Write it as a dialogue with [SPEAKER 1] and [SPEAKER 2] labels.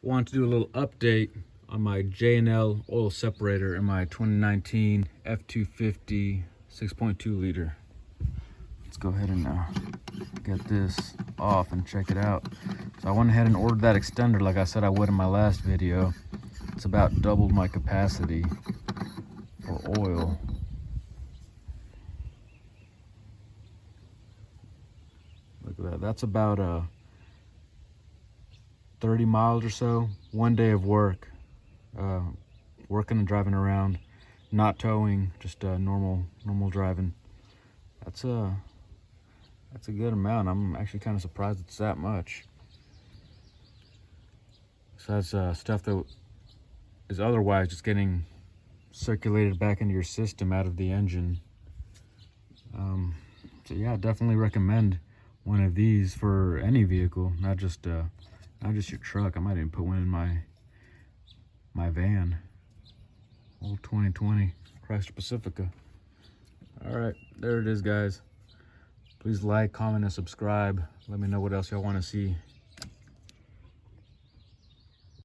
[SPEAKER 1] Want to do a little update on my J&L oil separator in my 2019 F250 6.2 liter. Let's go ahead and get this off and check it out. So I went ahead and ordered that extender like I said I would in my last video. It's about doubled my capacity for oil. Look at that. That's about 30 miles or so, one day of work, working and driving around, not towing, just normal driving. That's a good amount. I'm actually kind of surprised it's that much. So that's stuff that is otherwise just getting circulated back into your system out of the engine. So yeah, I definitely recommend one of these for any vehicle, not just your truck. I might even put one in my van. Old 2020 Chrysler Pacifica. All right, there it is, guys. Please like, comment, and subscribe. Let me know what else y'all want to see.